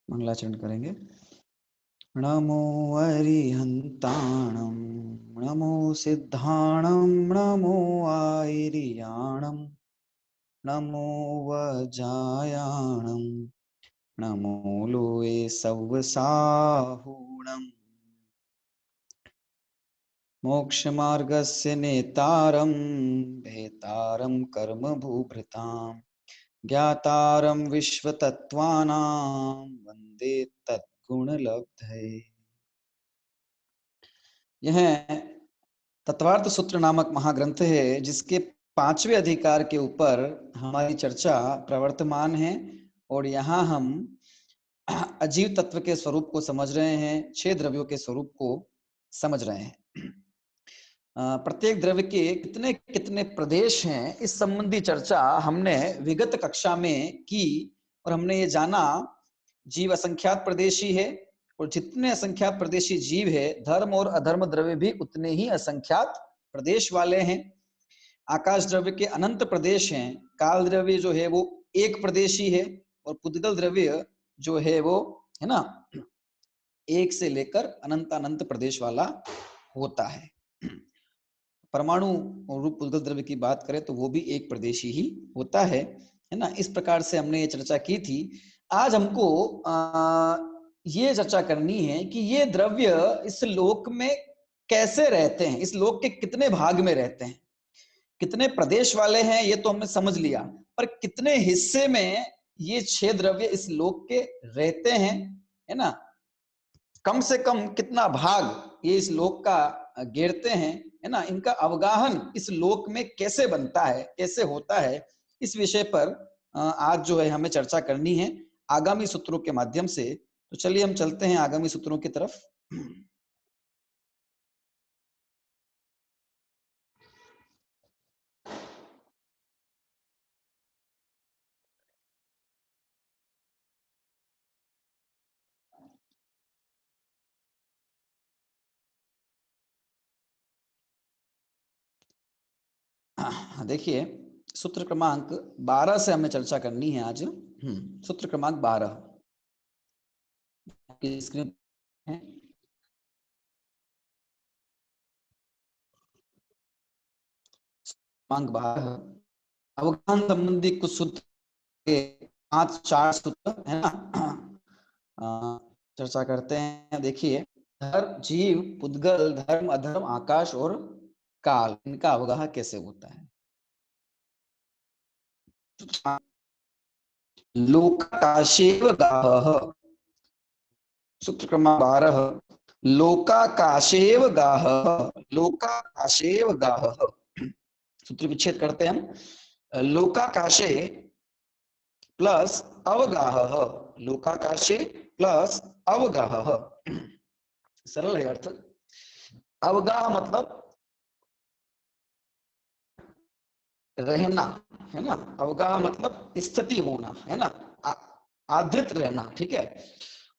मंगलाचरण करेंगे। नमो अरिहंताणं नमो सिद्धाणं नमो आयर्याणं नमो वज्रायाणं नमो लोये सव्वसाहूणम् मोक्षमार्गस्य नेतारं भेतारं कर्मभूभृतां ज्ञातारं विश्वतत्त्वानां वन्दे तद्गुणलब्धये। यह तत्वार्थ सूत्र नामक महाग्रंथ है, जिसके 5वें अधिकार के ऊपर हमारी चर्चा प्रवर्तमान है। और यहाँ हम अजीव तत्व के स्वरूप को समझ रहे हैं, 6 द्रव्यों के स्वरूप को समझ रहे हैं। प्रत्येक द्रव्य के कितने कितने प्रदेश हैं, इस संबंधी चर्चा हमने विगत कक्षा में की। और हमने ये जाना जीव असंख्यात प्रदेशी है, और जितने असंख्यात प्रदेशी जीव है, धर्म और अधर्म द्रव्य भी उतने ही असंख्यात प्रदेश वाले हैं। आकाश द्रव्य के अनंत प्रदेश हैं। काल द्रव्य जो है वो एक प्रदेशी है, और पुद्गल द्रव्य जो है वो है ना, एक से लेकर अनंत अनंत प्रदेश वाला होता है। परमाणु रूप पुद्गल द्रव्य की बात करें तो वो भी एक प्रदेशी ही होता है ना। इस प्रकार से हमने ये चर्चा की थी। आज हमको ये चर्चा करनी है कि ये द्रव्य इस लोक में कैसे रहते हैं, इस लोक के कितने भाग में रहते हैं, कितने प्रदेश वाले हैं, ये तो हमने समझ लिया, पर कितने हिस्से में ये 6 द्रव्य इस लोक के रहते हैं, है ना। कम से कम कितना भाग ये इस लोक का घेरते हैं, है ना। इनका अवगाहन इस लोक में कैसे बनता है, कैसे होता है, इस विषय पर आज जो है हमें चर्चा करनी है आगामी सूत्रों के माध्यम से। तो चलिए हम चलते हैं आगामी सूत्रों की तरफ। देखिए, सूत्र क्रमांक 12 से हमें चर्चा करनी है आज। सूत्र क्रमांक 12 स्क्रीन है। क्रमांक 12 अवगाहन संबंधी कुछ सूत्र के 5-4 सूत्र है ना, चर्चा करते हैं। देखिए, धर्म, जीव, पुद्गल, धर्म, अधर्म, आकाश और काल, इनका अवगाह कैसे होता है। लोकाकाशेव गाहः, सूत्र क्रमांक 12 लोकाकाशेव गाहः, लोकाकाशेव गाहः। सूत्र विच्छेद करते हैं हम। लोकाकाशे प्लस अवगाहः, लोकाकाशे प्लस अवगाहः। सरल है अर्थ। अवगाह मतलब रहना, है ना। अवगाह मतलब स्थिति होना, है ना, आधृत रहना, ठीक है।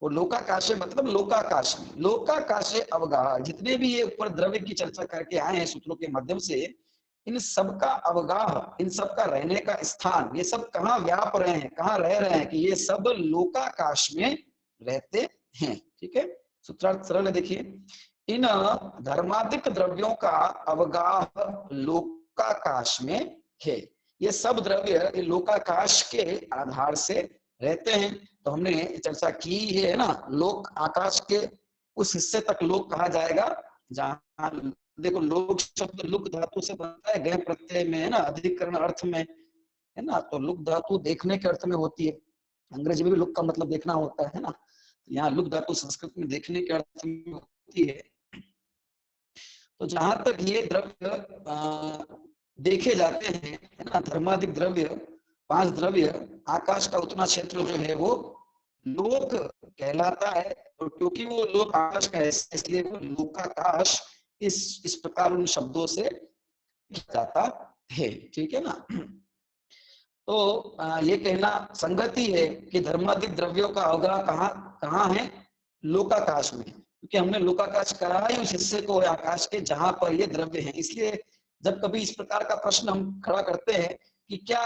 और लोकाकाशे मतलब लोकाकाश में, लोकाकाशे अवगाह। जितने भी ये ऊपर द्रव्य की चर्चा करके आए हैं सूत्रों के माध्यम से, इन सबका अवगाह, इन सबका रहने का स्थान, ये सब कहाँ व्याप रहे हैं, कहाँ रह रहे हैं, कि ये सब लोकाकाश में रहते हैं, ठीक है। सूत्रार्थ सरल है। देखिए, इन धर्मादिक द्रव्यों का अवगाह लोकाकाश में है। ये सब द्रव्य लोकाकाश के आधार से रहते हैं। तो हमने चर्चा की है ना, लोक आकाश के उस हिस्से तक लोक कहा जाएगा जहां, देखो, लोक शब्द लुक धातु से बनता है, गह प्रत्यय में, है ना, अधिकरण अर्थ में, है ना। तो लुक धातु देखने के अर्थ में होती है। अंग्रेजी में भी लुक का मतलब देखना होता है ना। यहाँ लुक धातु संस्कृत में देखने के अर्थ में होती है। तो जहां तक ये द्रव्य देखे जाते हैं, है ना, धर्माधिक द्रव्य, 5 द्रव्य, आकाश का उतना क्षेत्र जो है वो लोक कहलाता है। और क्योंकि वो लोक आकाश का है, इसलिए वो लोकाकाश इस प्रकार उन शब्दों से जाता है, ठीक है ना। तो ये कहना संगति है कि धर्माधिक द्रव्यों का अवगाह कहाँ कहाँ है, लोकाकाश में। क्योंकि हमने लोकाकाश करा ही उस हिस्से को आकाश के जहां पर ये द्रव्य है। इसलिए जब कभी इस प्रकार का प्रश्न हम खड़ा करते हैं कि क्या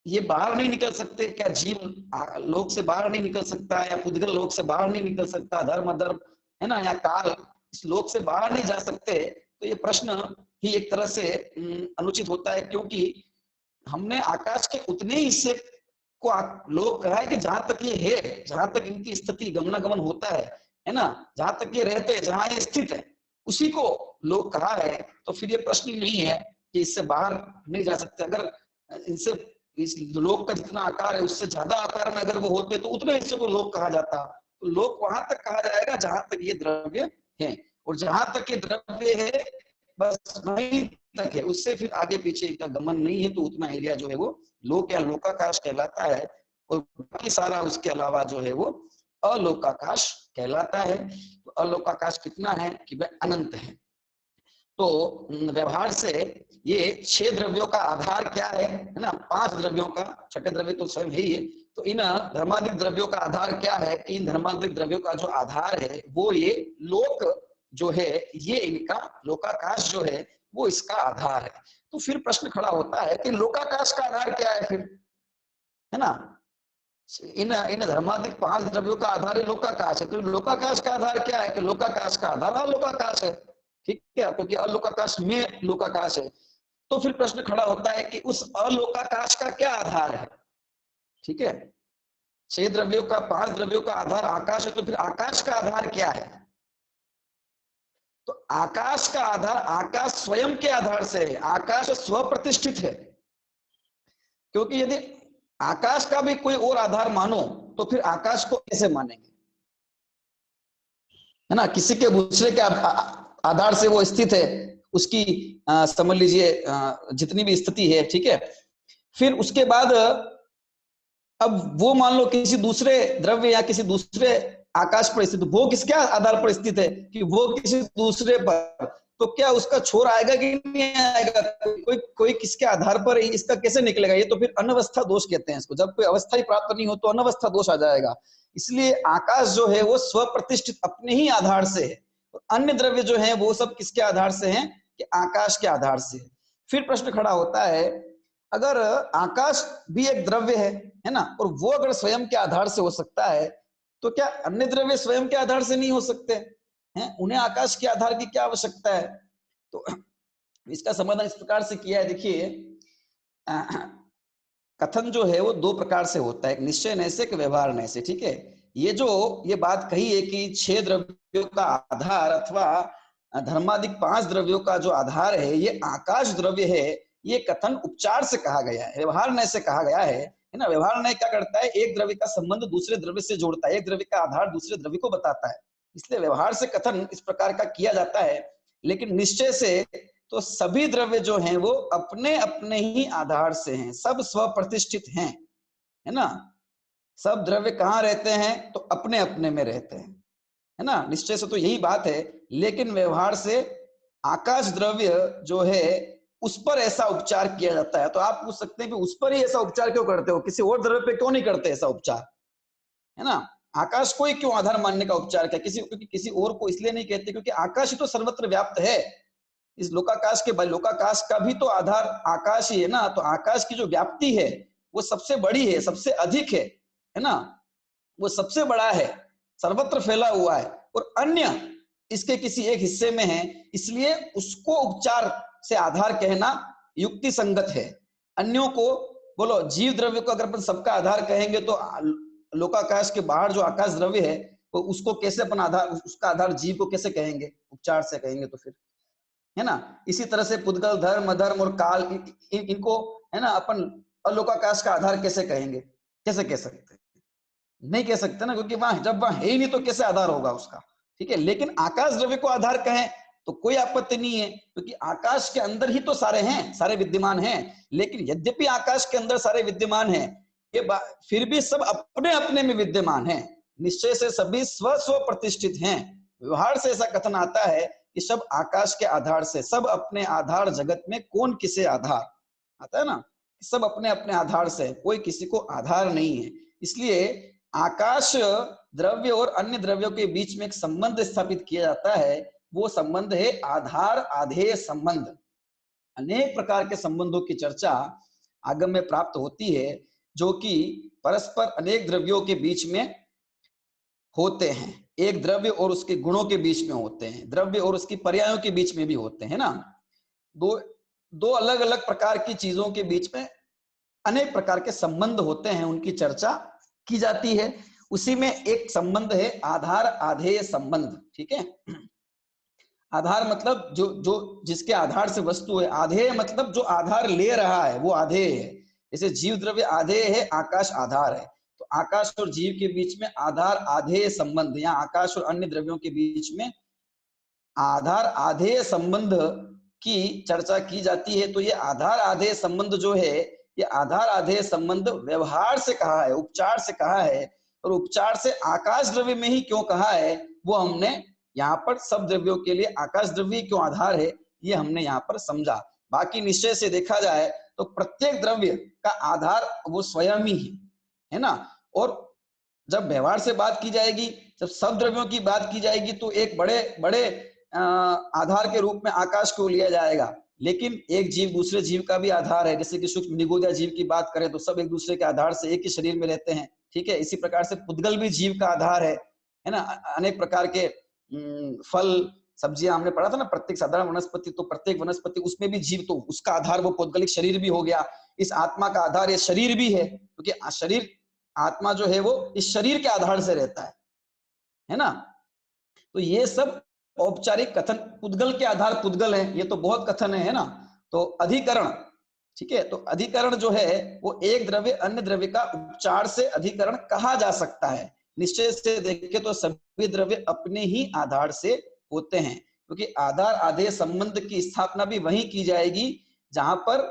ये बाहर नहीं निकल सकते क्या? जीव लोक से बाहर नहीं निकल सकता, या पुद्गल लोक से बाहर नहीं निकल सकता, धर्म अधर्म है ना, या काल इस लोक से बाहर नहीं जा सकते? तो ये प्रश्न ही एक तरह से अनुचित होता है, क्योंकि हमने आकाश के उतने हिस्से को लोक कहा है कि जहां तक ये है, जहां तक इनकी स्थिति गमनागमन होता है ना, जहां तक ये रहते हैं, जहां ये स्थित है, उसी को लोक कहा है। तो फिर ये प्रश्न ही नहीं है कि इससे बाहर नहीं जा सकते। अगर इनसे इस लोक का जितना आकार है उससे ज्यादा आकार में अगर वो होते तो उतने हिस्से को लोक कहा जाता। तो लोक वहां तक कहा जाएगा जहां तक ये द्रव्य है, और जहां तक ये द्रव्य है बस वहीं तक है, उससे फिर आगे पीछे का गमन नहीं है। तो उतना एरिया जो है वो लोक या लोकाकाश कहलाता है, और बाकी सारा उसके अलावा जो है वो अलोकाकाश कहलाता है। तो अलोकाकाश कितना है कि वह अनंत है। तो व्यवहार से ये 6 द्रव्यों का आधार क्या है ना, 5 द्रव्यों का, छठे द्रव्य तो स्वयं ही है। तो इन धर्माधिक द्रव्यों का आधार क्या है कि इन धर्माधिक द्रव्यों का जो आधार है वो ये लोक जो है, ये इनका लोकाकाश जो है वो इसका आधार है। तो फिर प्रश्न खड़ा होता है कि लोकाकाश का आधार क्या है फिर, है ना? इन इन धर्माधिक 5 द्रव्यों का आधार है लोकाकाश है। तो लोकाकाश का आधार क्या है कि लोकाकाश का आधार अलोकाकाश है, ठीक है, क्योंकि अलोकाकाश में लोकाकाश है। तो फिर प्रश्न खड़ा होता है कि उस अलोकाकाश का क्या आधार है? ठीक है, 6 द्रव्यों का 5 द्रव्यों का आधार आकाश है, तो फिर आकाश का आधार क्या है? तो आकाश का आधार आकाश स्वयं के आधार से है, आकाश स्वप्रतिष्ठित है। क्योंकि यदि आकाश का भी कोई और आधार मानो तो फिर आकाश को कैसे मानेंगे, है ना? किसी के दूसरे के आधार से वो स्थित है, उसकी समझ लीजिए जितनी भी स्थिति है, ठीक है। फिर उसके बाद अब वो मान लो किसी दूसरे द्रव्य या किसी दूसरे आकाश पर स्थित, वो किसके आधार पर स्थित है कि वो किसी दूसरे पर, तो क्या उसका छोर आएगा कि नहीं आएगा? कोई किसके आधार पर इसका कैसे निकलेगा? ये तो फिर अनवस्था दोष कहते हैं इसको। जब कोई अवस्था ही प्राप्त नहीं हो तो अनवस्था दोष आ जाएगा। इसलिए आकाश जो है वो स्वप्रतिष्ठित अपने ही आधार से है, और अन्य द्रव्य जो है वो सब किसके आधार से हैं कि आकाश के आधार से। फिर प्रश्न खड़ा होता है, अगर आकाश भी एक द्रव्य है ना, और वो अगर स्वयं के आधार से हो सकता है, तो क्या अन्य द्रव्य स्वयं के आधार से नहीं हो सकते हैं? उन्हें आकाश के आधार की क्या आवश्यकता है? तो इसका समाधान इस प्रकार से किया है। देखिए, कथन जो है वो 2 प्रकार से होता है, एक निश्चय नय से, एक व्यवहार नय से, ठीक है। ये बात कही है कि 6 द्रव्यों का आधार अथवा धर्माधिक 5 द्रव्यों का जो आधार है ये आकाश द्रव्य है, ये कथन उपचार से कहा गया है, व्यवहार नय से कहा गया है ना। व्यवहार नय क्या करता है? एक द्रव्य का संबंध दूसरे द्रव्य से जोड़ता है, एक द्रव्य का आधार दूसरे द्रव्य को बताता है। इसलिए व्यवहार से कथन इस प्रकार का किया जाता है। लेकिन निश्चय से तो सभी द्रव्य जो हैं वो अपने अपने ही आधार से हैं, सब स्वप्रतिष्ठित हैं, है ना। सब द्रव्य कहाँ रहते हैं? तो अपने अपने में रहते हैं, है ना। निश्चय से तो यही बात है। लेकिन व्यवहार से आकाश द्रव्य जो है उस पर ऐसा उपचार किया जाता है। तो आप पूछ सकते हैं कि उस पर ही ऐसा उपचार क्यों करते हो, किसी और द्रव्य पे क्यों नहीं करते ऐसा उपचार, है ना। आकाश को ही क्यों आधार मानने का उपचार किया? क्योंकि किसी और को इसलिए नहीं कहते क्योंकि आकाश ही तो सर्वत्र व्याप्त है। इस लोकाकाश के लोकाकाश का भी तो आधार आकाश ही है ना। तो आकाश की जो व्याप्ति है वो सबसे बड़ी है, सबसे अधिक है ना, वो सबसे बड़ा है, सर्वत्र फैला हुआ है, और अन्य इसके किसी एक हिस्से में है, इसलिए उसको उपचार से आधार कहना युक्ति संगत है। अन्यों को बोलो, जीव द्रव्य को अगर अपन सबका आधार कहेंगे तो लोकाकाश के बाहर जो आकाश द्रव्य है वो उसको कैसे अपन आधार, उसका आधार जीव को कैसे कहेंगे? उपचार से कहेंगे तो फिर, है ना। इसी तरह से पुद्गल, धर्म, अधर्म और काल इनको, है ना, अपन अलोकाकाश का आधार कैसे कहेंगे? कैसे कह सकते हैं? नहीं कह सकते ना, क्योंकि वहां जब वहां है ही नहीं तो कैसे आधार होगा उसका, ठीक है। लेकिन आकाश द्रव्य को आधार कहें तो कोई आपत्ति नहीं है, क्योंकि आकाश के अंदर ही तो सारे हैं, सारे विद्यमान हैं। लेकिन यद्यपि आकाश के अंदर सारे विद्यमान हैं, ये फिर भी सब अपने अपने में विद्यमान हैं। निश्चय से सभी स्व स्व प्रतिष्ठित हैं। व्यवहार से ऐसा कथन आता है कि सब आकाश के आधार से, सब अपने आधार जगत में कौन किसे आधार, आता है ना, सब अपने अपने आधार से, कोई किसी को आधार नहीं है। इसलिए आकाश द्रव्य और अन्य द्रव्यों के बीच में एक संबंध स्थापित किया जाता है, वो संबंध है आधार आधेय संबंध। अनेक प्रकार के संबंधों की चर्चा आगम में प्राप्त होती है, जो कि परस्पर अनेक द्रव्यों के बीच में होते हैं, एक द्रव्य और उसके गुणों के बीच में होते हैं, द्रव्य और उसकी पर्यायों के बीच में भी होते हैं ना। दो दो अलग अलग प्रकार की चीजों के बीच में अनेक प्रकार के संबंध होते हैं, उनकी चर्चा की जाती है। उसी में एक संबंध है आधार आधेय संबंध, ठीक है। आधार मतलब जो जो जिसके आधार से वस्तु है, आधेय मतलब जो आधार ले रहा है वो आधेय है। जैसे जीव द्रव्य आधेय है, आकाश आधार है, तो आकाश और जीव के बीच में आधार आधेय संबंध, या आकाश और अन्य द्रव्यों के बीच में आधार आधेय संबंध की चर्चा की जाती है। तो ये आधार आधेय संबंध जो है, ये आधार आधेय संबंध व्यवहार से कहा है, उपचार से कहा है, और उपचार से आकाश द्रव्य में ही क्यों कहा है वो हमने यहाँ पर सब द्रव्यों के लिए आकाश द्रव्य क्यों आधार है ये हमने यहाँ पर समझा। बाकी निश्चय से देखा जाए तो प्रत्येक द्रव्य का आधार वो स्वयं ही है ना। और जब व्यवहार से बात की जाएगी, जब सब द्रव्यों की बात की जाएगी, तो एक बड़े बड़े आधार के रूप में आकाश को लिया जाएगा। लेकिन एक जीव दूसरे जीव का भी आधार है, जैसे कि सूक्ष्म निगोदिया जीव की बात करें तो सब एक दूसरे के आधार से एक ही शरीर में रहते हैं, ठीक है। इसी प्रकार से पुद्गल भी जीव का आधार है ना। अनेक प्रकार के फल सब्जियां हमने पढ़ा था ना, प्रत्येक साधारण वनस्पति, तो प्रत्येक वनस्पति उसमें भी जीव, तो उसका आधार वो पौद्गलिक शरीर भी हो गया। इस आत्मा का आधार ये शरीर भी है, क्योंकि शरीर आत्मा जो है वो इस शरीर के आधार से रहता है ना। तो ये सब औपचारिक कथन, पुद्गल के आधार पुद्गल है, ये तो बहुत कथन है ना। तो अधिकरण, ठीक है, तो अधिकरण जो है वो एक द्रव्य अन्य द्रव्य का उपचार से अधिकरण कहा जा सकता है। निश्चय से देखें तो सभी द्रव्य अपने ही आधार से होते हैं, क्योंकि आधार आधेय संबंध की स्थापना भी वहीं की जाएगी जहां पर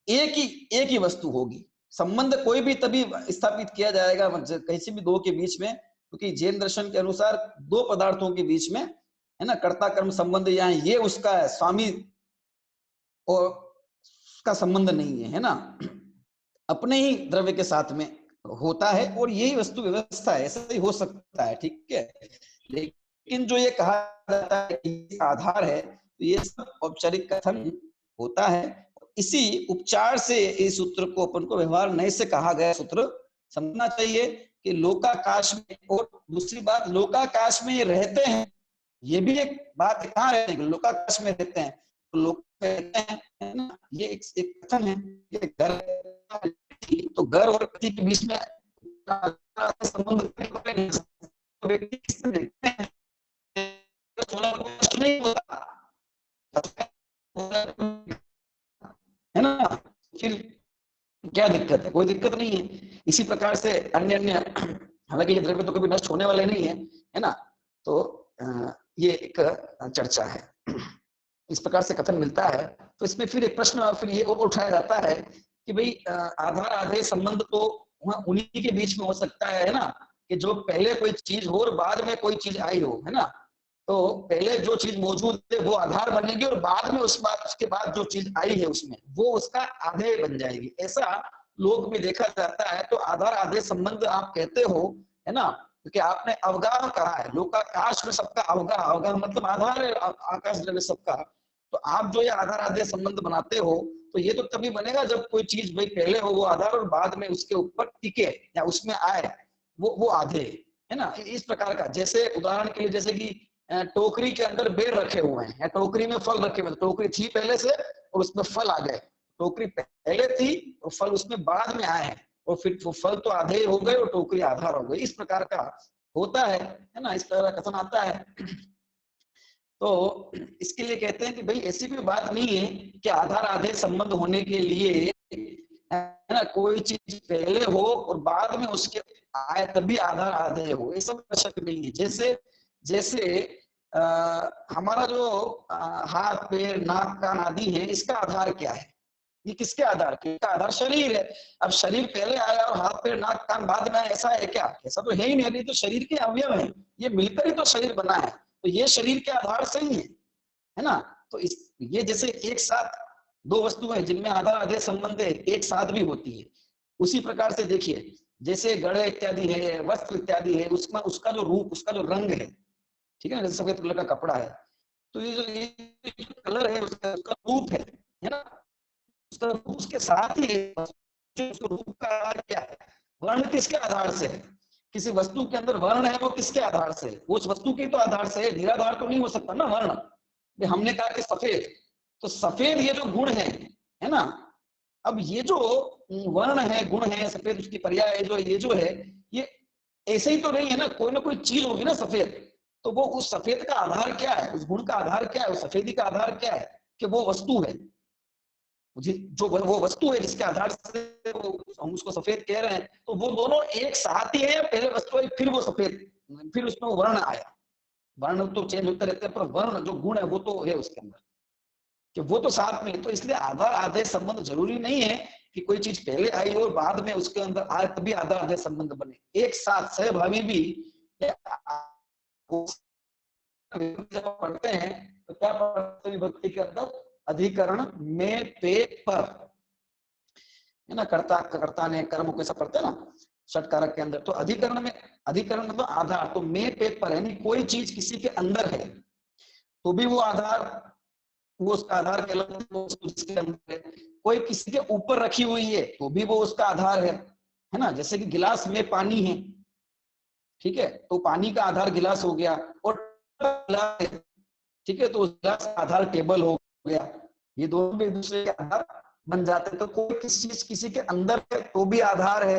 एक ही वस्तु होगी। संबंध कोई भी तभी स्थापित किया जाएगा किसी भी दो के बीच में, क्योंकि जैन दर्शन के अनुसार दो पदार्थों के बीच में है ना कर्ता कर्म संबंध, यहाँ ये उसका है, स्वामी और उसका संबंध नहीं है ना, अपने ही द्रव्य के साथ में होता है, और यही वस्तु व्यवस्था है, ऐसा ही हो सकता है, ठीक है। लेकिन जो ये कहा जाता है कि आधार है, तो ये सब औपचारिक कथन होता है। इसी उपचार से इस सूत्र को अपन को व्यवहार नए से कहा गया सूत्र समझना चाहिए कि लोकाकाश में, और दूसरी बात लोकाकाश में ये रहते हैं, ये भी एक बात, कहाँ रहते हैं, लोकाकाश में रहते हैं, तो लोक रहते हैं, है ना, ये एक कथन है। ये घर, तो घर और पति के बीच में संबंध नहीं होता है ना, फिर क्या दिक्कत है, कोई दिक्कत नहीं है। इसी प्रकार से अन्य अन्य, हालांकि ये द्रव्य तो कभी नष्ट होने वाले नहीं है ना। तो ये एक चर्चा है, इस प्रकार से कथन मिलता है। तो इसमें फिर एक प्रश्न फिर ये उठाया जाता है कि भाई आधार आधेय संबंध तो वहां उन्हीं के बीच में हो सकता है ना, कि जो पहले कोई चीज हो और बाद में कोई चीज आई हो, है ना। तो पहले जो चीज मौजूद है वो आधार बनेगी, और बाद में उसके बाद जो चीज आई है उसमें वो उसका आधेय बन जाएगी, ऐसा लोक में देखा जाता है। तो आधार आधेय संबंध आप कहते हो, है ना, क्योंकि आपने अवगाह कहा है, लोकाकाश में सबका अवगाह, अवगाह मतलब आधार है आकाश द्रव्य सबका। तो आप जो ये आधार आधेय संबंध बनाते हो, तो ये तो तभी बनेगा जब कोई चीज भाई पहले हो वो आधार, और बाद में उसके ऊपर टिके या उसमें आए वो आधेय, है ना। इस प्रकार का, जैसे उदाहरण के लिए जैसे कि टोकरी के अंदर बेर रखे हुए हैं या टोकरी में फल रखे हुए, टोकरी थी पहले से और उसमें फल आ गए, टोकरी पहले थी और फल उसमें बाद में आए हैं, और फिर वो फल तो आधे हो गए और टोकरी आधार हो गई, इस प्रकार का होता है ना, इस तरह का कथन आता है। तो इसके लिए कहते हैं कि भाई ऐसी कोई बात नहीं है कि आधार आधे संबंध होने के लिए, है ना, कोई चीज पहले हो और बाद में उसके आए तभी आधार आधे हो, ऐसा आवश्यक नहीं है। जैसे जैसे हमारा जो हाथ पैर नाक कान आदि है, इसका आधार क्या है, ये किसके आधार के, इसका आधार शरीर है। अब शरीर पहले आया और हाथ पैर नाक कान बाद में आया, ऐसा है क्या, ऐसा तो है ही नहीं, तो शरीर के अवयव है, ये मिलकर ही तो शरीर बना है, तो ये शरीर के आधार से ही है ना। तो ये जैसे एक साथ दो वस्तु है जिनमें आधार आधेय संबंध है, एक साथ भी होती है। उसी प्रकार से देखिए, जैसे गड़े इत्यादि है, वस्त्र इत्यादि है, उसका उसका जो रूप, उसका जो रंग है, ठीक है ना, जैसे सफेद कलर का कपड़ा है, तो ये जो कलर है उसका रूप है ना, उसका रूप उसके साथ ही उसको रूप का आधार क्या है, वर्ण किसके आधार से है, किसी वस्तु के अंदर वर्ण है वो किसके आधार से, उस वस्तु के तो आधार से, निराधार तो नहीं हो सकता ना वर्ण। हमने कहा कि सफेद, तो सफेद ये जो गुण है ना, अब ये जो वर्ण है, गुण है, सफेद उसकी पर्याय है, जो ये जो है ये ऐसे ही तो नहीं है ना, कोई ना कोई चीज होगी ना सफेद, तो वो उस सफेद का आधार क्या है, उस गुण का आधार क्या है, उस सफेदी का आधार क्या है, कि वो वस्तु है, जो वो वस्तु है जिसके आधार से हम उसको सफेद कह रहे हैं, तो वो दोनों एक साथ ही है, पहले वस्तु है फिर वो सफेद, फिर उसमें वो वर्ण आया, वर्ण तो चेंज होते रहते हैं पर वर्ण जो गुण है वो तो है उसके अंदर, कि वो तो साथ में, तो इसलिए आधार आधे संबंध जरूरी नहीं है कि कोई चीज पहले आई और बाद में उसके अंदर आए तभी आधार आधे संबंध बने, एक साथ सहभागी भी जब पढ़ते हैं तो क्या पढ़ते हैं विभक्ति के अंदर, अधिकरण में पे पर, है ना, कर्ता कर्ता ने कर्म को ऐसा पढ़ते हैं ना षटकारक के अंदर, तो अधिकरण में, अधिकरण मतलब आधार, तो में पे पर यानी कोई चीज किसी के अंदर है तो भी वो आधार, वो उसका आधार कहलाता है, वो उसके अंदर है, कोई किसी के ऊपर रखी हुई है तो भी वो उसका आधार है ना, जैसे कि गिलास में पानी है, ठीक है, तो पानी का आधार गिलास हो गया, और गिलास है, ठीक है, तो उस गिलास का आधार टेबल हो गया, ये दोनों भी एक दूसरे के आधार बन जाते हैं, तो कोई किसी चीज किसी के अंदर है तो भी आधार है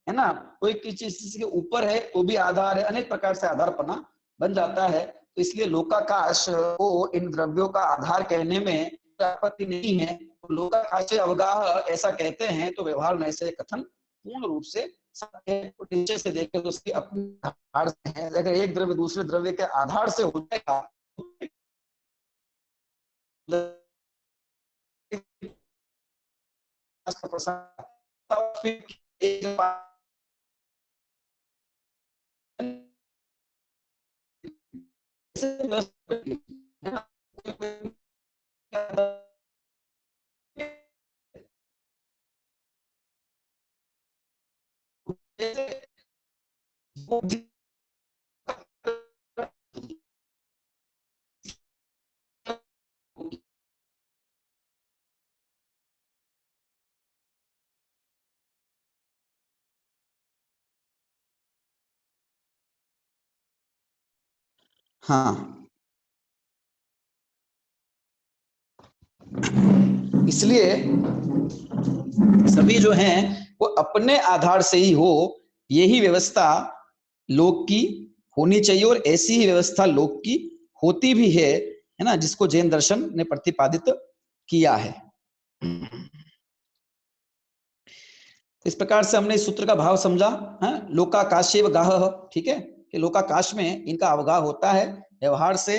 ना, कोई किसी चीज किसी के ऊपर है तो भी आधार है, अनेक प्रकार से आधार पना बन जाता है, तो इसलिए लोकाकाश को इन द्रव्यों का आधार कहने में आपत्ति नहीं है, तो लोकाकाश अवगाह ऐसा कहते हैं, तो व्यवहार में ऐसे कथन पूर्ण रूप से नीचे से देखें तो उसकी अपनी आधार से है, अगर एक द्रव्य दूसरे द्रव्य के आधार से हो जाएगा हाँ, इसलिए सभी जो हैं वो अपने आधार से ही हो, यही व्यवस्था लोक की होनी चाहिए, और ऐसी ही व्यवस्था लोक की होती भी है ना, जिसको जैन दर्शन ने प्रतिपादित किया है। इस प्रकार से हमने इस सूत्र का भाव समझा है, लोकाकाशेव गाह, ठीक है, कि लोकाकाश में इनका अवगाह होता है, व्यवहार से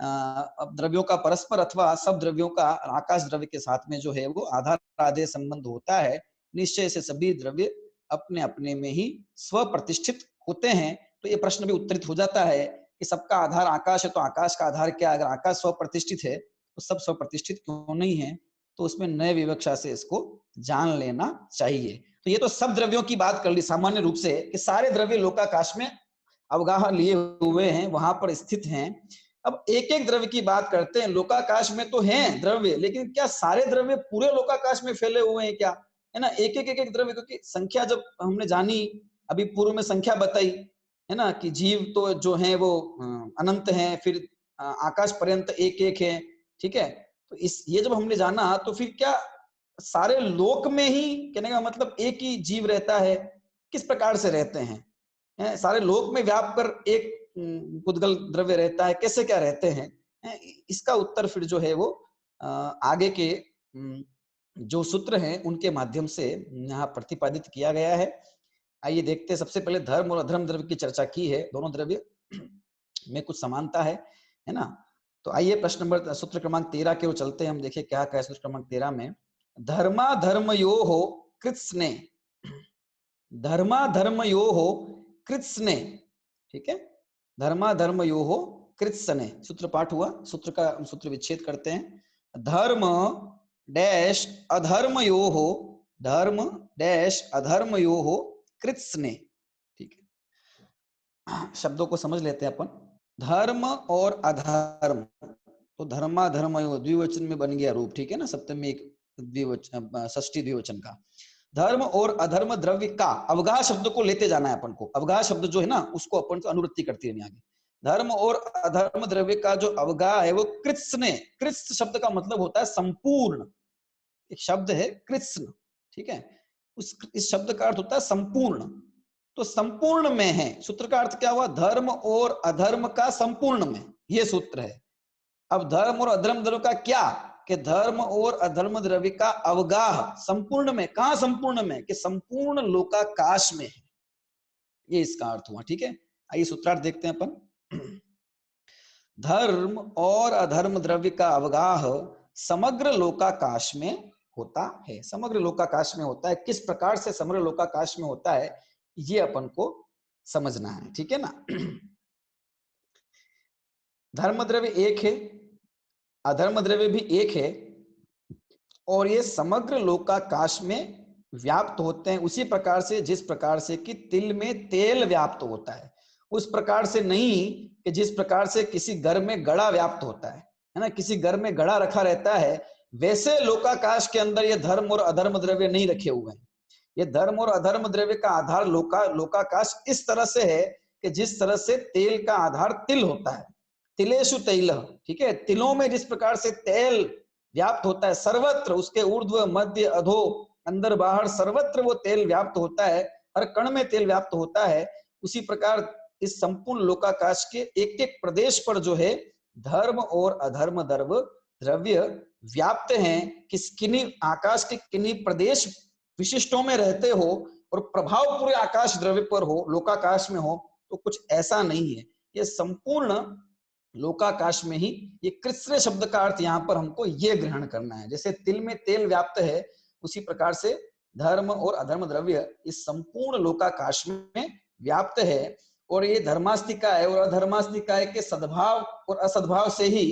द्रव्यों का परस्पर अथवा सब द्रव्यों का आकाश द्रव्य के साथ में जो है वो आधार आधे संबंध होता है, निश्चय से सभी द्रव्य अपने अपने में ही स्व प्रतिष्ठित होते हैं, तो ये प्रश्न भी उत्तरित हो जाता है कि सबका आधार आकाश है, तो आकाश का आधार क्या, अगर आकाश स्व प्रतिष्ठित है तो सब स्व प्रतिष्ठित क्यों नहीं है, तो उसमें नए विवक्षा से इसको जान लेना चाहिए। तो ये तो सब द्रव्यों की बात कर ली सामान्य रूप से कि सारे द्रव्य लोकाकाश में अवगाह लिए हुए हैं, वहां पर स्थित हैं। अब एक एक द्रव्य की बात करते हैं, लोकाकाश में तो हैं द्रव्य, लेकिन क्या सारे द्रव्य पूरे लोकाकाश में फैले हुए हैं क्या, है ना, एक एक द्रव्य, क्योंकि संख्या जब हमने जानी, अभी पूर्व में संख्या बताई है ना, कि जीव तो जो है वो अनंत हैं, फिर आकाश पर्यंत एक एक है, ठीक है, तो इस ये जब हमने जाना तो फिर क्या सारे लोक में ही, कहने का मतलब एक ही जीव रहता है, किस प्रकार से रहते हैं, सारे लोक में व्याप कर एक पुद्गल द्रव्य रहता है, कैसे क्या रहते हैं, इसका उत्तर फिर जो है वो आगे के जो सूत्र हैं उनके माध्यम से यहाँ प्रतिपादित किया गया है। आइए देखते हैं, सबसे पहले धर्म और अधर्म द्रव्य की चर्चा की है, दोनों द्रव्य में कुछ समानता है ना, तो आइए प्रश्न नंबर सूत्र क्रमांक 13 की ओर चलते हैं, हम देखिए क्या है सूत्र क्रमांक 13 में, धर्मा धर्मयो हो कृत्स्ने, धर्मा धर्मयो हो कृत्स्ने, ठीक है, धर्मा धर्मयो हो कृत्स्ने, सूत्र पाठ हुआ, सूत्र का सूत्र विच्छेद करते हैं, धर्म डैश अधर्मयो हो, धर्म डैश अधर्मयो हो कृत्स्ने, ठीक है, शब्दों को समझ लेते हैं अपन, धर्म और अधर्म, तो धर्मा धर्मयो द्विवचन में बन गया रूप, ठीक है ना, सप्तमी एक द्विवचन, षष्ठी द्विवचन का। धर्म और अधर्म द्रव्य का, अवगाह शब्द को लेते जाना है अपन को, अवगाह शब्द जो है ना उसको अपन को अनुवृत्ति करती रहनी आगे। धर्म और अधर्म द्रव्य का जो अवगाह है वो कृत्स्ने, कृत्स शब्द का मतलब होता है संपूर्ण, एक शब्द है कृत्स्न, ठीक है, इस शब्द का अर्थ होता है संपूर्ण। तो संपूर्ण में है, सूत्र का अर्थ क्या हुआ, धर्म और अधर्म का संपूर्ण में, ये सूत्र है। अब धर्म और अधर्म द्रव्य का क्या, कि धर्म और अधर्म द्रव्य का अवगाह संपूर्ण में, कहां संपूर्ण में, कि संपूर्ण लोकाकाश में है, ये इसका अर्थ हुआ, ठीक है। आइए सूत्रार्थ देखते हैं अपन। धर्म और अधर्म द्रव्य का अवगाह समग्र लोकाकाश में होता है, समग्र लोकाकाश में होता है। किस प्रकार से समग्र लोकाकाश में होता है ये अपन को समझना है, ठीक है ना। धर्म द्रव्य एक है, अधर्म द्रव्य भी एक है, और ये समग्र लोकाकाश में व्याप्त होते हैं उसी प्रकार से जिस प्रकार से कि तिल में तेल व्याप्त होता है, उस प्रकार से नहीं कि जिस प्रकार से किसी घर में घड़ा व्याप्त होता है ना, किसी घर में घड़ा रखा रहता है, वैसे लोकाकाश के अंदर ये धर्म और अधर्म द्रव्य नहीं रखे हुए हैं। ये धर्म और अधर्म द्रव्य का आधार लोकाकाश इस तरह से है कि जिस तरह से तेल का आधार तिल होता है, तिलेशु तैल, ठीक है, तिलों में जिस प्रकार से तेल व्याप्त होता है सर्वत्र, उसके ऊर्ध्व मध्य अधो अंदर बाहर सर्वत्र वो तेल व्याप्त होता है, हर कण में तेल व्याप्त होता है, उसी प्रकार इस संपूर्ण लोकाकाश के एक एक प्रदेश पर जो है धर्म और अधर्म द्रव्य व्याप्त हैं। किन्हीं आकाश के किन्हीं प्रदेश विशिष्टों में रहते हो और प्रभाव पूरे आकाश द्रव्य पर हो, लोकाकाश में हो, तो कुछ ऐसा नहीं है। ये संपूर्ण लोकाकाश में ही, ये कृत्स्न शब्द का अर्थ यहाँ पर हमको ये ग्रहण करना है। जैसे तिल में तेल व्याप्त है उसी प्रकार से धर्म और अधर्म द्रव्य इस संपूर्ण लोकाकाश में व्याप्त है। और ये धर्मास्तिकाय और अधर्मास्तिकाय के सद्भाव और असद्भाव से ही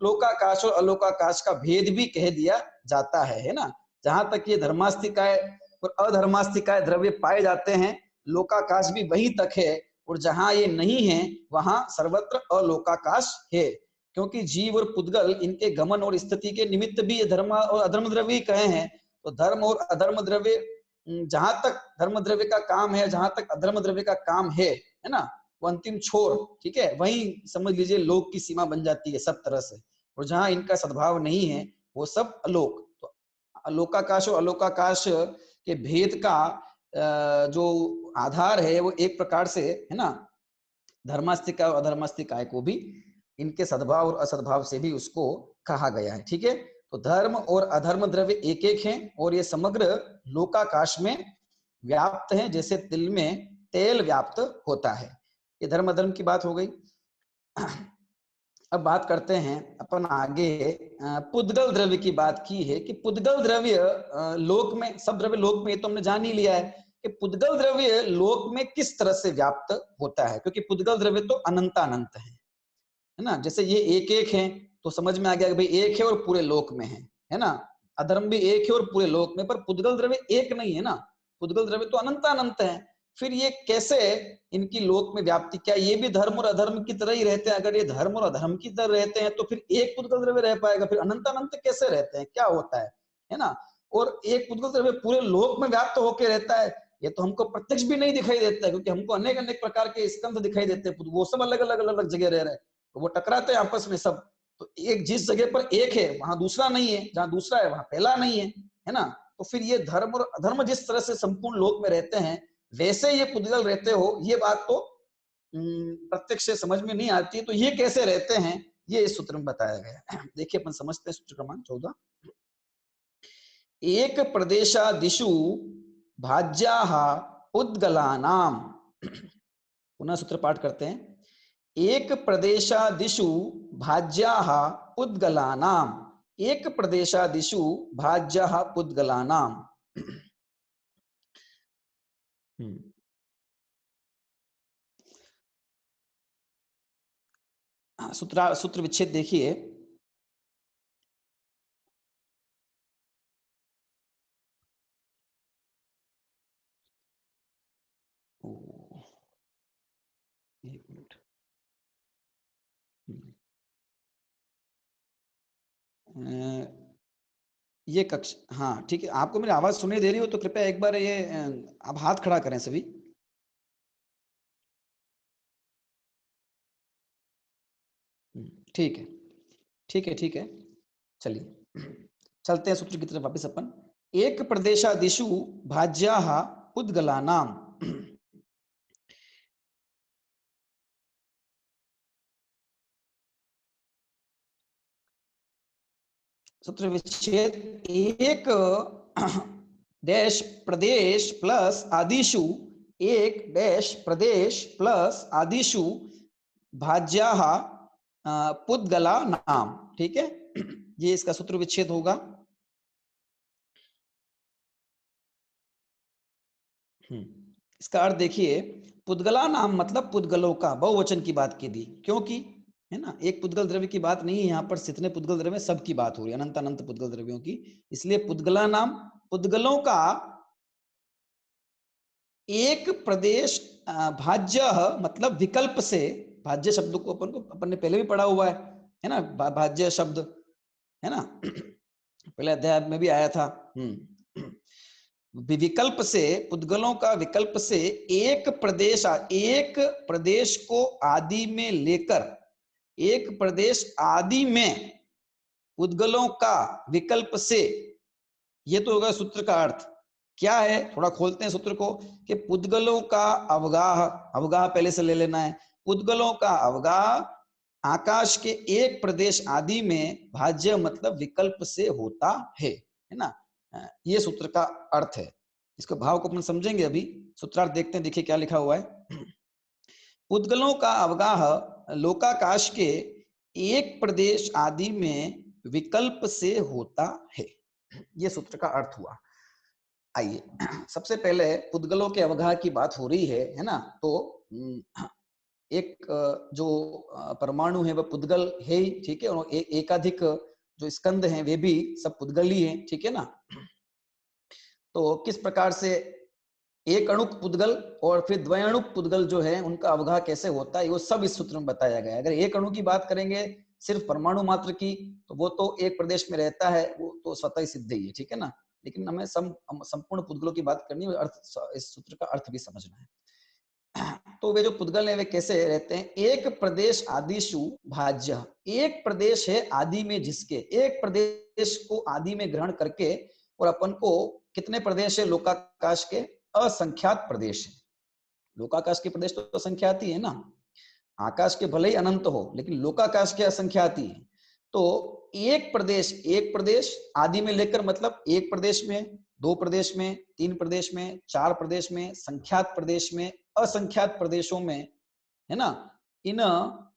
लोकाकाश और अलोकाकाश का भेद भी कह दिया जाता है ना। जहां तक ये धर्मास्तिकाय और अधर्मास्तिकाय द्रव्य पाए जाते हैं, लोकाकाश भी वहीं तक है, और जहां ये नहीं है वहां सर्वत्र अलोकाकाश है। क्योंकि जीव और पुद्गल इनके गमन और स्थिति के निमित्त भी धर्म और अधर्म द्रव्य कहे हैं। तो धर्म और अधर्म द्रव्य, जहां तक धर्म द्रव्य का काम है, जहां तक अधर्म द्रव्य का काम है ना, वो अंतिम छोर, ठीक है, वही समझ लीजिए लोक की सीमा बन जाती है सब तरह से। और जहां इनका सद्भाव नहीं है वो सब अलोक। तो अलोकाकाश और अलोकाकाश के भेद का जो आधार है वो एक प्रकार से है ना, धर्मास्तिक और अधर्मास्तिकाय को भी इनके सद्भाव और असद्भाव से भी उसको कहा गया है, ठीक है। तो धर्म और अधर्म द्रव्य एक एक हैं और ये समग्र लोकाकाश में व्याप्त हैं, जैसे तिल में तेल व्याप्त होता है। ये धर्म अधर्म की बात हो गई। अब बात करते हैं अपन आगे, पुद्गल द्रव्य की बात की है कि पुद्गल द्रव्य लोक में, सब द्रव्य लोक में, ये तो हमने जान ही लिया है कि पुद्गल द्रव्य लोक में किस तरह से व्याप्त होता है, क्योंकि पुद्गल द्रव्य तो अनंतानंत है ना। जैसे ये एक एक है तो समझ में आ गया कि भाई एक है और पूरे लोक में है ना। अधर्म भी एक है और पूरे लोक में, पर पुद्गल द्रव्य एक नहीं है ना, पुद्गल द्रव्य तो अनंतानंत है। फिर ये कैसे इनकी लोक में व्याप्ति, क्या ये भी धर्म और अधर्म की तरह ही रहते हैं? अगर ये धर्म और अधर्म की तरह रहते हैं तो फिर एक पुद्गल द्रव्य रह पाएगा, फिर अनंतानंत कैसे रहते हैं, क्या होता है ना। और एक पुद्गल द्रव्य पूरे लोक में व्याप्त होकर रहता है, ये तो हमको प्रत्यक्ष भी नहीं दिखाई देता है, क्योंकि हमको अनेक अनेक प्रकार के स्कंध दिखाई देते हैं, वो सब अलग अलग अलग अलग जगह रह रहे हैं, तो वो टकराते हैं आपस में सब। तो एक जिस जगह पर एक है वहां दूसरा नहीं है, जहां दूसरा है वहां पहला नहीं है ना। तो फिर ये धर्म और अधर्म जिस तरह से संपूर्ण लोक में रहते हैं वैसे ये पुद्गल रहते हो, ये बात तो प्रत्यक्ष से समझ में नहीं आती है। तो ये कैसे रहते हैं ये इस सूत्र में बताया गया है। देखिए अपन समझते हैं सूत्र क्रमांक 14। एक प्रदेशादिषु भाज्याः पुद्गलानाम, पुनः सूत्र पाठ करते हैं। एक प्रदेशादिषु भाज्याः पुद्गलानाम, एक प्रदेशादिषु भाज्याः पुद्गलानाम। सूत्र विच्छेद देखिए। एक मिनट, ये कक्ष, हाँ ठीक है, आपको मेरी आवाज सुनाई दे रही हो तो कृपया एक बार ये आप हाथ खड़ा करें सभी। ठीक है, ठीक है, ठीक है, चलिए चलते हैं सूत्र की तरफ वापस अपन। एक प्रदेशादिषु भाज्याः पुद्गलानां सूत्र विच्छेद एक डैश प्रदेश प्लस आदिशु, एक डैश प्रदेश प्लस आदिशु भाज्याः पुद्गला नाम, ठीक है, ये इसका सूत्र विच्छेद होगा। इसका अर्थ देखिए, पुद्गला नाम मतलब पुद्गलों का, बहुवचन की बात की दी, क्योंकि है ना, एक पुद्गल द्रव्य की बात नहीं है यहाँ पर, जितने पुद्गल द्रव्य सब की बात हो रही है, अनंत अनंत पुद्गल द्रव्यों की, इसलिए पुद्गला नाम पुद्गलों का एक प्रदेश, भाज्य मतलब विकल्प से, भाज्य शब्द को अपन ने पहले भी पढ़ा हुआ है ना, भाज्य शब्द है ना, पहले अध्याय में भी आया था। विकल्प से, पुद्गलों का विकल्प से एक प्रदेश को आदि में लेकर, एक प्रदेश आदि में पुद्गलों का विकल्प से, ये तो होगा सूत्र का अर्थ। क्या है, थोड़ा खोलते हैं सूत्र को, कि पुद्गलों का अवगाह, अवगाह पहले से ले लेना है, पुद्गलों का अवगाह आकाश के एक प्रदेश आदि में भाज्य मतलब विकल्प से होता है ना, ये सूत्र का अर्थ है। इसको भाव को अपन समझेंगे अभी, सूत्रार्थ देखते हैं, देखिए क्या लिखा हुआ है। पुद्गलों का अवगाह लोकाकाश के एक प्रदेश आदि में विकल्प से होता है, ये सूत्र का अर्थ हुआ। आइए सबसे पहले पुद्गलों के अवगाह की बात हो रही है ना, तो एक जो परमाणु है वह पुद्गल है ही, ठीक है, और एकाधिक जो स्कंद हैं वे भी सब पुद्गल ही हैं, ठीक है ना। तो किस प्रकार से एक अणुक पुद्गल और फिर द्वयाणुक पुद्गल जो है उनका अवगाह कैसे होता है, वो सब इस सूत्र में बताया गया है। अगर एक अणु की बात करेंगे सिर्फ परमाणु मात्र की, तो वो तो एक प्रदेश में रहता है, वो तो स्वतः ही सिद्ध ही है, ठीक है ना, लेकिन हमें संपूर्ण पुद्गलों की बात करनी है, अर्थ, इस सूत्र का अर्थ भी समझना है। तो वे जो पुद्गल है वे कैसे रहते हैं, एक प्रदेश आदिशु भाज्य, एक प्रदेश है आदि में जिसके, एक प्रदेश को आदि में ग्रहण करके, और अपन को कितने प्रदेश है लोकाकाश के, असंख्यात प्रदेश है। लोकाकाश के प्रदेश तो असंख्यात ही है ना, आकाश के भले ही अनंत हो लेकिन लोकाकाश के असंख्यात ही है। तो एक प्रदेश आदि में लेकर, मतलब एक प्रदेश में, दो प्रदेश में, तीन प्रदेश में, चार प्रदेश में, संख्यात प्रदेश में, असंख्यात प्रदेशों में, है ना, इन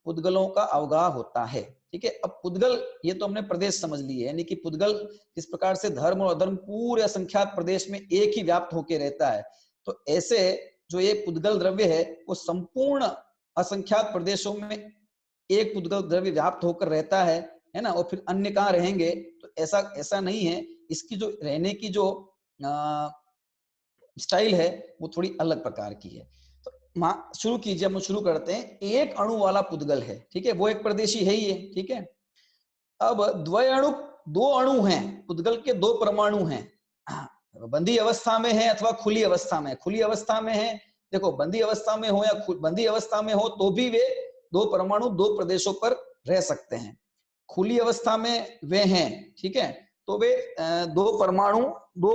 पुद्गलों का अवगाह होता है, ठीक है। अब पुद्गल, ये तो हमने प्रदेश समझ लिए, यानी कि पुद्गल किस प्रकार से धर्म और अधर्म पूरे असंख्यात प्रदेश में एक ही व्याप्त होकर रहता है, तो ऐसे जो ये पुद्गल द्रव्य है वो संपूर्ण असंख्यात प्रदेशों में एक पुद्गल द्रव्य व्याप्त होकर रहता है ना, और फिर अन्य कहाँ रहेंगे, तो ऐसा नहीं है, इसकी जो रहने की जो स्टाइल है वो थोड़ी अलग प्रकार की है। तो शुरू कीजिए, हम शुरू करते हैं। एक अणु वाला पुद्गल है, ठीक है, वो एक प्रदेशी है ही है, ठीक है। अब द्वयाणु, दो अणु हैं, पुद्गल के दो परमाणु हैं, बंदी अवस्था में है अथवा खुली अवस्था में। खुली अवस्था में है, देखो बंदी अवस्था में हो या बंदी अवस्था में हो तो भी वे दो परमाणु दो प्रदेशों पर रह सकते हैं। खुली अवस्था में वे हैं, ठीक है, तो वे दो परमाणु दो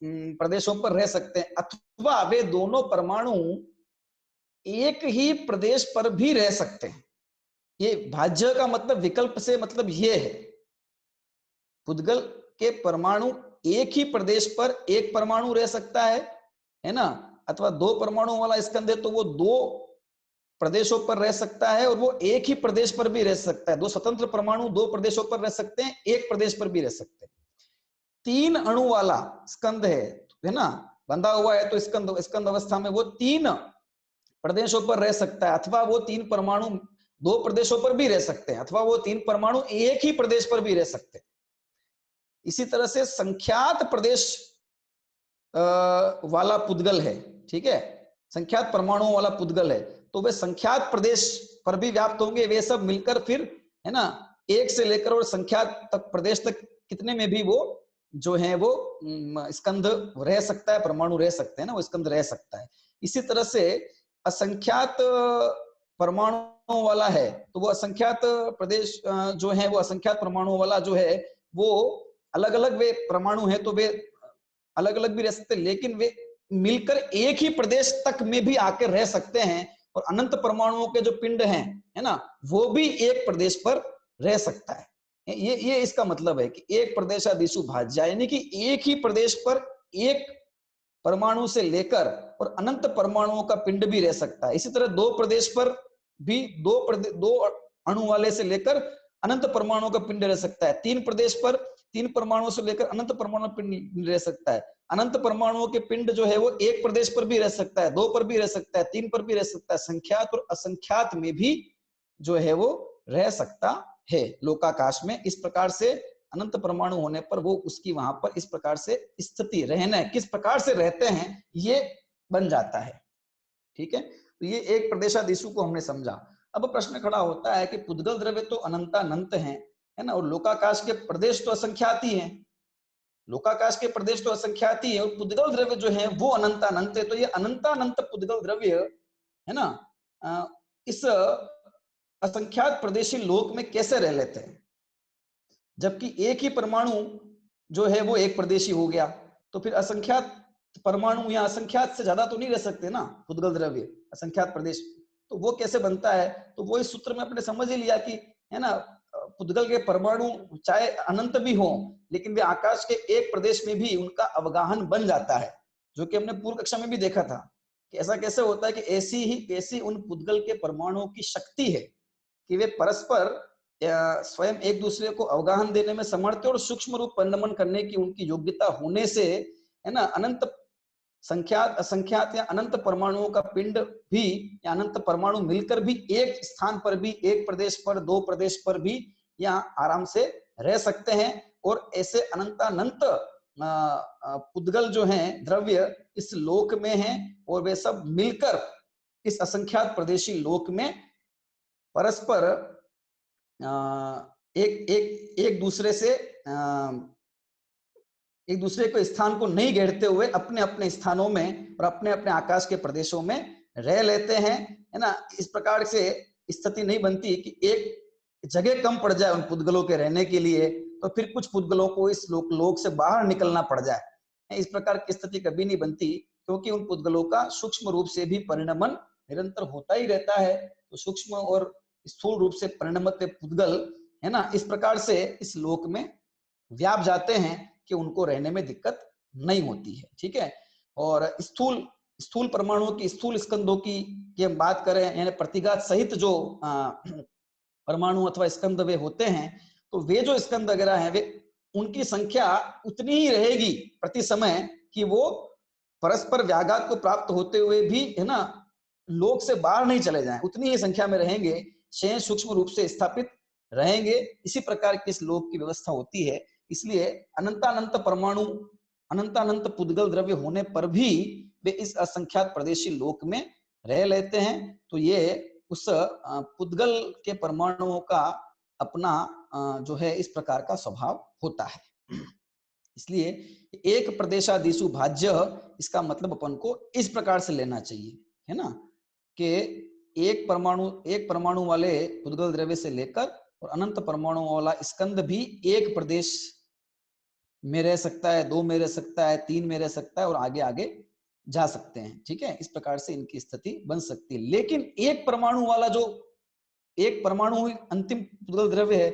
प्रदेशों पर रह सकते हैं, अथवा वे दोनों परमाणु एक ही प्रदेश पर भी रह सकते हैं। ये भाज्य का मतलब विकल्प से मतलब ये है, पुद्गल के परमाणु एक ही प्रदेश पर एक परमाणु रह सकता है ना, अथवा दो परमाणु वाला स्कंद है तो वो दो प्रदेशों पर रह सकता है, और वो एक ही प्रदेश पर भी रह सकता है। दो स्वतंत्र परमाणु दो प्रदेशों पर रह सकते हैं, एक प्रदेश पर भी रह सकते हैं। तीन अणु वाला स्कंद है ना, बंधा हुआ है, तो स्कंद अवस्था में वो तीन प्रदेशों पर रह सकता है, अथवा वो तीन परमाणु दो प्रदेशों पर भी रह सकते हैं, अथवा वो तीन परमाणु एक ही प्रदेश पर भी रह सकते हैं। इसी तरह से संख्यात प्रदेश वाला पुद्गल है, ठीक है, संख्यात परमाणुओं वाला पुद्गल है, तो वे संख्यात प्रदेश पर भी व्याप्त होंगे, वे सब मिलकर फिर है ना एक से लेकर और संख्यात तक प्रदेश तक कितने में भी वो जो है वो स्कंध रह सकता है, परमाणु रह सकते हैं ना, वो स्कंध रह सकता है। इसी तरह से असंख्यात परमाणु वाला है तो वो असंख्यात प्रदेश जो है वो असंख्यात परमाणु वाला जो है वो अलग अलग वे परमाणु है तो वे अलग अलग भी रह सकते हैं, लेकिन वे मिलकर एक ही प्रदेश तक में भी आकर रह सकते हैं। और अनंत परमाणुओं के जो पिंड हैं, है ना, वो भी एक प्रदेश पर रह सकता है। ये इसका मतलब है कि एक प्रदेशादिषु भाज्या, यानी कि एक ही प्रदेश पर एक परमाणु से लेकर और अनंत परमाणुओं का पिंड भी रह सकता है। इसी तरह दो प्रदेश पर भी दो अणु वाले से लेकर अनंत परमाणुओं का पिंड रह सकता है। तीन प्रदेश पर तीन परमाणुओं से लेकर अनंत परमाणु पिंड रह सकता है। अनंत परमाणुओं के पिंड जो है वो एक प्रदेश पर भी रह सकता है, दो पर भी रह सकता है, तीन पर भी रह सकता है, संख्यात और असंख्यात में भी जो है वो रह सकता है लोकाकाश में। इस प्रकार से अनंत परमाणु होने पर वो उसकी वहां पर इस प्रकार से स्थिति रहना, किस प्रकार से रहते हैं ये बन जाता है। ठीक है, तो ये एक प्रदेशादिषु को हमने समझा। अब प्रश्न खड़ा होता है कि पुद्गल द्रव्य तो अनंतानंत है ना, और लोकाकाश के प्रदेश तो असंख्यात ही है। लोकाकाश के प्रदेश तो असंख्यात ही है और पुद्गल द्रव्य जो है वो अनंतानंत है। तो ये अनंतानंत पुद्गल द्रव्य है ना इस असंख्यात प्रदेशी लोक में कैसे रह लेते हैं, जबकि एक ही परमाणु जो है वो एक प्रदेशी हो गया। तो फिर असंख्यात परमाणु या असंख्यात से ज्यादा तो नहीं रह सकते ना पुद्गल द्रव्य, असंख्यात प्रदेश, तो वो कैसे बनता है? तो वो इस सूत्र में अपने समझ ही लिया कि है ना पुद्गल के परमाणु चाहे अनंत भी हो लेकिन वे आकाश के एक प्रदेश में भी उनका अवगाहन बन जाता है, जो कि हमने पूर्व कक्षा में भी देखा था कि ऐसा कैसे होता है कि ऐसी उन पुद्गल के परमाणुओं की शक्ति है कि वे परस्पर स्वयं एक दूसरे को अवगाहन देने में समर्थ है और सूक्ष्म रूप परिणमन करने की उनकी योग्यता होने से है ना अनंत संख्यात असंख्यात या अनंत परमाणुओं का पिंड भी या अनंत परमाणु मिलकर भी एक स्थान पर भी, एक प्रदेश पर, दो प्रदेश पर भी यहाँ आराम से रह सकते हैं। और ऐसे अनंतानंत पुद्गल जो हैं द्रव्य इस लोक में हैं और वे सब मिलकर इस असंख्यात प्रदेशी लोक में परस्पर एक दूसरे से एक दूसरे को स्थान को नहीं घेरते हुए अपने अपने स्थानों में और अपने अपने आकाश के प्रदेशों में रह लेते हैं, है ना। इस प्रकार से स्थिति नहीं बनती कि एक जगह कम पड़ जाए उन पुद्गलों के रहने के लिए तो फिर कुछ पुद्गलों को इस लोक से बाहर निकलना पड़ जाए। इस प्रकार की स्थिति कभी नहीं बनती क्योंकि उन पुद्गलों का सूक्ष्म रूप से भी परिणमन निरंतर होता ही रहता है। तो सूक्ष्म और स्थूल रूप से परिणमत पुद्गल है ना इस प्रकार से इस लोक में व्याप जाते हैं कि उनको रहने में दिक्कत नहीं होती है। ठीक है, और स्थूल परमाणुओं की, स्थूल स्कंदों की हम बात करें यानी प्रतिघात सहित जो परमाणु अथवा स्कंद वे होते हैं तो वे जो स्कंद वगैरह हैं वे उनकी संख्या उतनी ही रहेगी प्रति समय कि वो परस्पर व्याघात को प्राप्त होते हुए भी है ना लोक से बाहर नहीं चले जाएं, उतनी ही संख्या में रहेंगे, शेष सूक्ष्म रूप से स्थापित रहेंगे। इसी प्रकार की इस लोक की व्यवस्था होती है। इसलिए अनंतानंत परमाणु, अनंतानंत पुद्गल द्रव्य होने पर भी वे इस असंख्यात प्रदेशी लोक में रह लेते हैं। तो ये उस पुद्गल के परमाणुओं का अपना जो है इस प्रकार का स्वभाव होता है। इसलिए एक प्रदेशादिषु भाज्य, इसका मतलब अपन को इस प्रकार से लेना चाहिए, है ना, कि एक परमाणु वाले पुद्गल द्रव्य से लेकर और अनंत परमाणु वाला स्कंद भी एक प्रदेश में रह सकता है, दो में रह सकता है, तीन में रह सकता है और आगे आगे जा सकते हैं। ठीक है, इस प्रकार से इनकी स्थिति बन सकती है। लेकिन एक परमाणु वाला जो एक परमाणु अंतिम पुद्गल द्रव्य है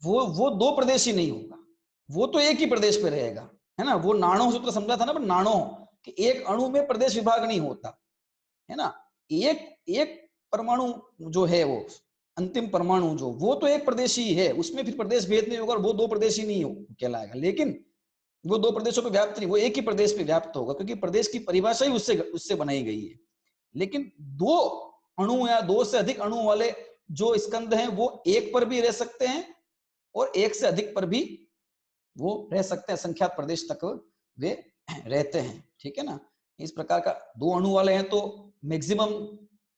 वो दो प्रदेशी नहीं होगा, वो तो एक ही प्रदेश पे रहेगा, है ना। वो नाणो सूत्र समझा था ना, नाणो कि एक अणु में प्रदेश विभाग नहीं होता, है ना। एक परमाणु जो है वो अंतिम परमाणु जो वो तो एक प्रदेशी है, उसमें फिर प्रदेश भेद नहीं होगा और वो दो प्रदेशी नहीं हो कहलाएगा। लेकिन वो दो प्रदेशों पे व्याप्त नहीं, वो एक ही प्रदेश पे व्याप्त होगा क्योंकि प्रदेश की परिभाषा ही उससे बनाई गई है। लेकिन दो अणु या दो से अधिक अणु वाले जो स्कंद हैं वो एक पर भी रह सकते हैं और एक से अधिक पर भी वो रह सकते हैं, संख्यात प्रदेश तक वे रहते हैं। ठीक है ना, इस प्रकार का दो अणु वाले हैं तो मैक्सिमम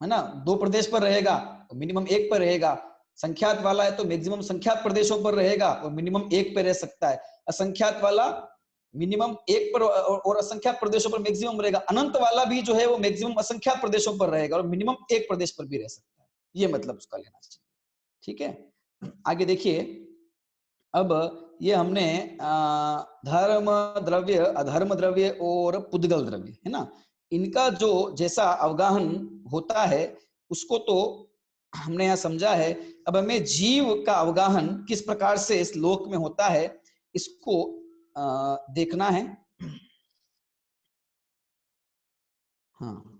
है ना दो प्रदेश पर रहेगा, तो मिनिमम एक पर रहेगा। संख्यात वाला है तो मैक्सिमम संख्यात प्रदेशों पर रहेगा और मिनिमम एक पे रह सकता है। असंख्यात वाला मिनिमम एक पर और असंख्यात प्रदेशों पर मैक्सिमम रहेगा। अनंत वाला भी जो है वो मैक्सिमम असंख्यात प्रदेशों पर रहेगा और मिनिमम एक प्रदेश पर भी रह सकता है। ये मतलब उसका लेना चाहिए। ठीक है, आगे देखिए। अब ये हमने धर्म द्रव्य, अधर्म द्रव्य और पुद्गल द्रव्य, है ना, इनका जो जैसा अवगाहन होता है उसको तो हमने यहाँ समझा है। अब हमें जीव का अवगाहन किस प्रकार से इस लोक में होता है इसको देखना है। हाँ,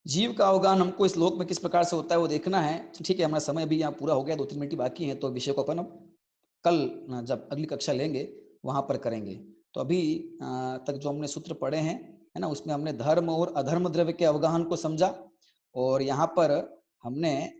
जीव का अवगाहन हमको इस लोक में किस प्रकार से होता है वो देखना है। तो ठीक है, हमारा समय अभी यहाँ पूरा हो गया, 2-3 मिनट ही बाकी है, तो विषय को अपन अब कल जब अगली कक्षा लेंगे वहां पर करेंगे। तो अभी तक जो हमने सूत्र पढ़े हैं, है ना, उसमें हमने धर्म और अधर्म द्रव्य के अवगाहन को समझा और यहाँ पर हमने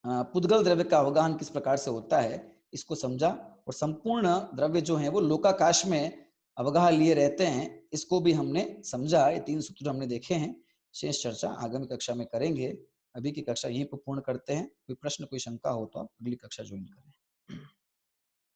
पुद्गल द्रव्य का अवगाहन किस प्रकार से होता है इसको समझा और संपूर्ण द्रव्य जो है वो लोकाकाश में अवगाह लिए रहते हैं, इसको भी हमने समझा। ये 3 सूत्र हमने देखे हैं। शेष चर्चा आगामी कक्षा में करेंगे। अभी की कक्षा यहीं पर पूर्ण करते हैं। कोई प्रश्न, कोई शंका हो तो आप अगली कक्षा ज्वाइन करें।